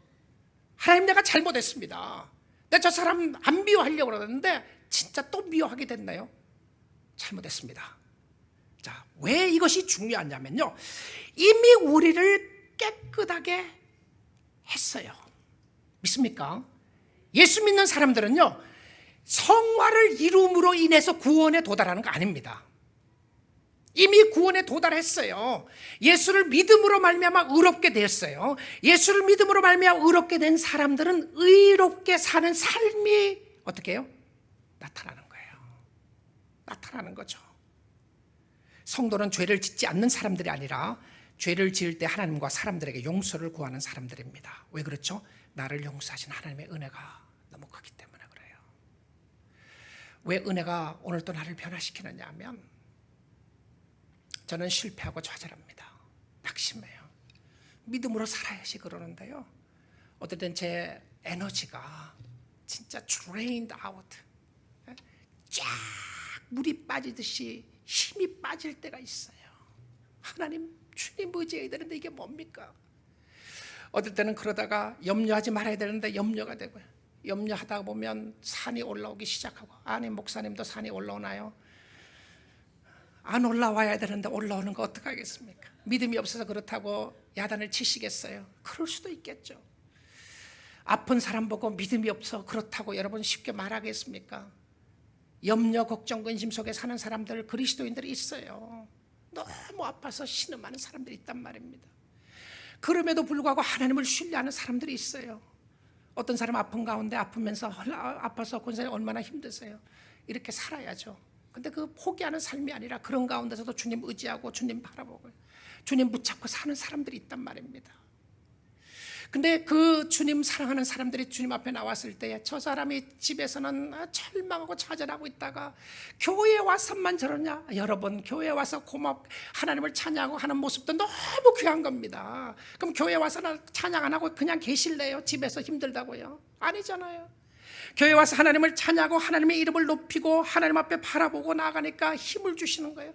Speaker 1: 하나님 내가 잘못했습니다. 내가 저 사람 안 미워하려고 그러는데 진짜 또 미워하게 됐나요? 잘못했습니다. 자, 왜 이것이 중요하냐면요, 이미 우리를 깨끗하게 했어요. 믿습니까? 예수 믿는 사람들은요, 성화를 이룸으로 인해서 구원에 도달하는 거 아닙니다. 이미 구원에 도달했어요. 예수를 믿음으로 말미암아 의롭게 되었어요. 예수를 믿음으로 말미암아 의롭게 된 사람들은 의롭게 사는 삶이 어떻게 해요? 나타나는 거예요. 나타나는 거죠. 성도는 죄를 짓지 않는 사람들이 아니라 죄를 지을 때 하나님과 사람들에게 용서를 구하는 사람들입니다. 왜 그렇죠? 나를 용서하신 하나님의 은혜가 너무 크기 때문에 그래요. 왜 은혜가 오늘 또 나를 변화시키느냐 하면, 저는 실패하고 좌절합니다. 낙심해요. 믿음으로 살아야지 그러는데요, 어떨 땐 제 에너지가 진짜 drained out, 쫙 물이 빠지듯이 힘이 빠질 때가 있어요. 하나님, 주님 의지해야 되는데 이게 뭡니까? 어떨 때는 그러다가 염려하지 말아야 되는데 염려가 되고요, 염려하다 보면 산이 올라오기 시작하고, 아니 목사님도 산이 올라오나요? 안 올라와야 되는데 올라오는 거 어떡하겠습니까? 믿음이 없어서 그렇다고 야단을 치시겠어요? 그럴 수도 있겠죠. 아픈 사람 보고 믿음이 없어 그렇다고 여러분 쉽게 말하겠습니까? 염려, 걱정, 근심 속에 사는 사람들, 그리스도인들이 있어요. 너무 아파서 신음하는 사람들이 있단 말입니다. 그럼에도 불구하고 하나님을 신뢰하는 사람들이 있어요. 어떤 사람 아픈 가운데 아프면서 아파서 권사님 얼마나 힘드세요. 이렇게 살아야죠. 근데 그 포기하는 삶이 아니라 그런 가운데서도 주님 의지하고 주님 바라보고 주님 붙잡고 사는 사람들이 있단 말입니다. 근데 그 주님 사랑하는 사람들이 주님 앞에 나왔을 때 저 사람이 집에서는 절망하고 좌절하고 있다가 교회에 와서만 저러냐? 여러분, 교회에 와서 하나님을 찬양하고 하는 모습도 너무 귀한 겁니다. 그럼 교회에 와서는 찬양 안 하고 그냥 계실래요? 집에서 힘들다고요? 아니잖아요. 교회 와서 하나님을 찬양하고 하나님의 이름을 높이고 하나님 앞에 바라보고 나아가니까 힘을 주시는 거예요.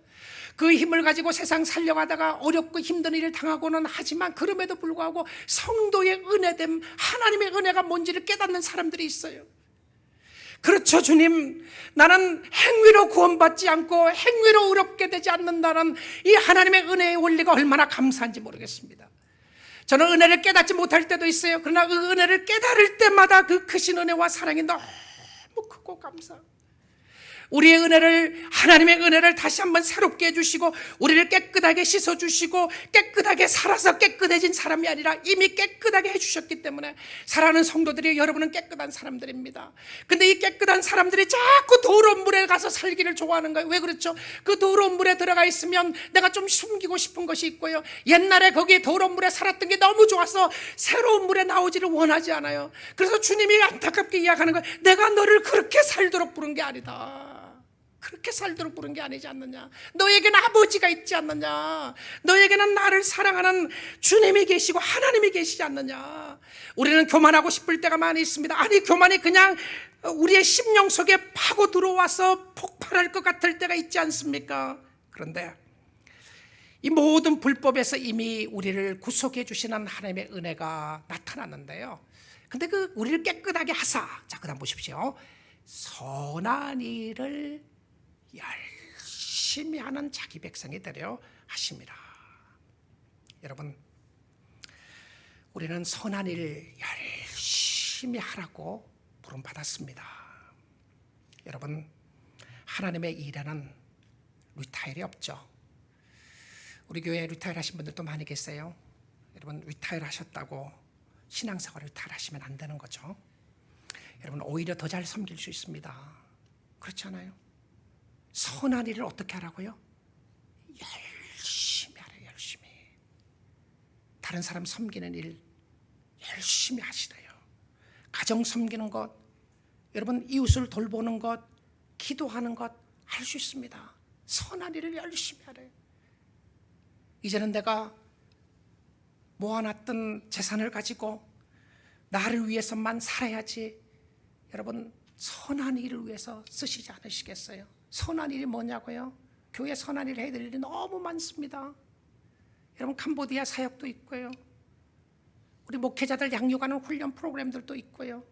Speaker 1: 그 힘을 가지고 세상 살려가다가 어렵고 힘든 일을 당하고는 하지만 그럼에도 불구하고 성도의 은혜됨, 하나님의 은혜가 뭔지를 깨닫는 사람들이 있어요. 그렇죠, 주님, 나는 행위로 구원받지 않고 행위로 의롭게 되지 않는다는 이 하나님의 은혜의 원리가 얼마나 감사한지 모르겠습니다. 저는 은혜를 깨닫지 못할 때도 있어요. 그러나 그 은혜를 깨달을 때마다 그 크신 은혜와 사랑이 너무 크고 감사합니다. 우리의 은혜를, 하나님의 은혜를 다시 한번 새롭게 해주시고 우리를 깨끗하게 씻어주시고 깨끗하게 살아서 깨끗해진 사람이 아니라 이미 깨끗하게 해주셨기 때문에 사랑하는 성도들이, 여러분은 깨끗한 사람들입니다. 근데 이 깨끗한 사람들이 자꾸 더러운 물에 가서 살기를 좋아하는 거예요. 왜 그렇죠? 그 더러운 물에 들어가 있으면 내가 좀 숨기고 싶은 것이 있고요, 옛날에 거기 더러운 물에 살았던 게 너무 좋아서 새로운 물에 나오지를 원하지 않아요. 그래서 주님이 안타깝게 이야기하는 거예요. 내가 너를 그렇게 살도록 부른 게 아니다. 그렇게 살도록 부른 게 아니지 않느냐. 너에게는 아버지가 있지 않느냐. 너에게는 나를 사랑하는 주님이 계시고 하나님이 계시지 않느냐. 우리는 교만하고 싶을 때가 많이 있습니다. 아니, 교만이 그냥 우리의 심령 속에 파고 들어와서 폭발할 것 같을 때가 있지 않습니까? 그런데 이 모든 불법에서 이미 우리를 구속해 주시는 하나님의 은혜가 나타났는데요, 근데 그 우리를 깨끗하게 하사, 자, 그 다음 보십시오. 선한 일을 열심히 하는 자기 백성이 되려 하심이라. 여러분, 우리는 선한 일을 열심히 하라고 부름받았습니다. 여러분, 하나님의 일에는 리타일이 없죠. 우리 교회에 리타일 하신 분들도 많이 계세요. 여러분, 리타일 하셨다고 신앙생활을 리타일 하시면 안 되는 거죠. 여러분, 오히려 더 잘 섬길 수 있습니다. 그렇지 않아요? 선한 일을 어떻게 하라고요? 열심히 하래요. 열심히. 다른 사람 섬기는 일 열심히 하시래요. 가정 섬기는 것, 여러분 이웃을 돌보는 것, 기도하는 것 할 수 있습니다. 선한 일을 열심히 하래요. 이제는 내가 모아놨던 재산을 가지고 나를 위해서만 살아야지. 여러분, 선한 일을 위해서 쓰시지 않으시겠어요? 선한 일이 뭐냐고요? 교회 선한 일을 해야 될 일이 너무 많습니다. 여러분, 캄보디아 사역도 있고요, 우리 목회자들 양육하는 훈련 프로그램들도 있고요.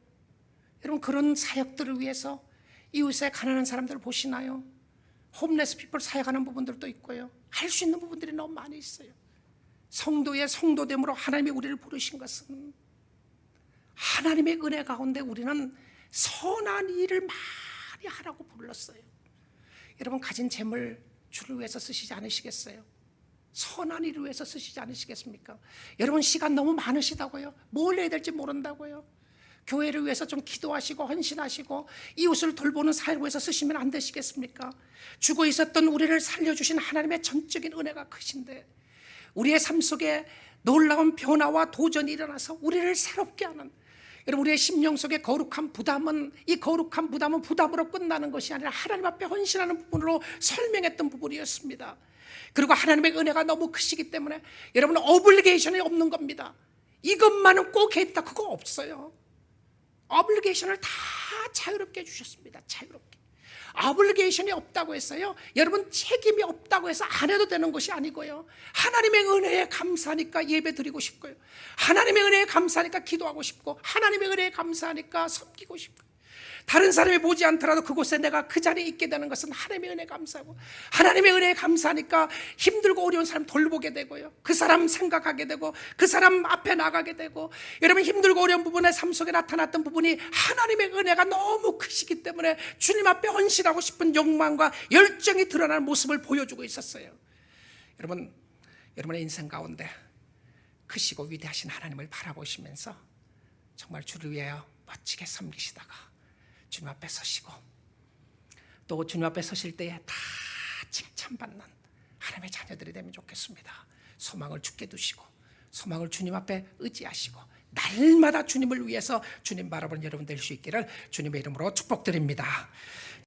Speaker 1: 여러분, 그런 사역들을 위해서 이웃에 가난한 사람들을 보시나요? 홈레스 피플 사역하는 부분들도 있고요. 할 수 있는 부분들이 너무 많이 있어요. 성도의 성도됨으로 하나님이 우리를 부르신 것은 하나님의 은혜 가운데 우리는 선한 일을 많이 하라고 불렀어요. 여러분, 가진 재물 주를 위해서 쓰시지 않으시겠어요? 선한 일을 위해서 쓰시지 않으시겠습니까? 여러분, 시간 너무 많으시다고요? 뭘 해야 될지 모른다고요? 교회를 위해서 좀 기도하시고 헌신하시고 이웃을 돌보는 사역을 위해서 쓰시면 안 되시겠습니까? 죽어 있었던 우리를 살려주신 하나님의 전적인 은혜가 크신데 우리의 삶 속에 놀라운 변화와 도전이 일어나서 우리를 새롭게 하는, 여러분, 우리의 심령 속에 거룩한 부담은, 이 거룩한 부담은 부담으로 끝나는 것이 아니라 하나님 앞에 헌신하는 부분으로 설명했던 부분이었습니다. 그리고 하나님의 은혜가 너무 크시기 때문에 여러분, 오블리게이션이 없는 겁니다. 이것만은 꼭 했다, 그거 없어요. 오블리게이션을 다 자유롭게 해주셨습니다. 자유롭게. 오블리게이션이 없다고 했어요. 여러분, 책임이 없다고 해서 안 해도 되는 것이 아니고요, 하나님의 은혜에 감사하니까 예배 드리고 싶고요, 하나님의 은혜에 감사하니까 기도하고 싶고, 하나님의 은혜에 감사하니까 섬기고 싶고, 다른 사람이 보지 않더라도 그곳에 내가 그 자리에 있게 되는 것은 하나님의 은혜에 감사하고, 하나님의 은혜에 감사하니까 힘들고 어려운 사람 돌보게 되고요, 그 사람 생각하게 되고 그 사람 앞에 나가게 되고, 여러분, 힘들고 어려운 부분에 삶 속에 나타났던 부분이 하나님의 은혜가 너무 크시기 때문에 주님 앞에 헌신하고 싶은 욕망과 열정이 드러나는 모습을 보여주고 있었어요. 여러분의 인생 가운데 크시고 위대하신 하나님을 바라보시면서 정말 주를 위하여 멋지게 섬기시다가 주님 앞에 서시고, 또 주님 앞에 서실 때에 다 칭찬받는 하나님의 자녀들이 되면 좋겠습니다. 소망을 주께 두시고, 소망을 주님 앞에 의지하시고, 날마다 주님을 위해서 주님 바라보는 여러분 될 수 있기를 주님의 이름으로 축복드립니다.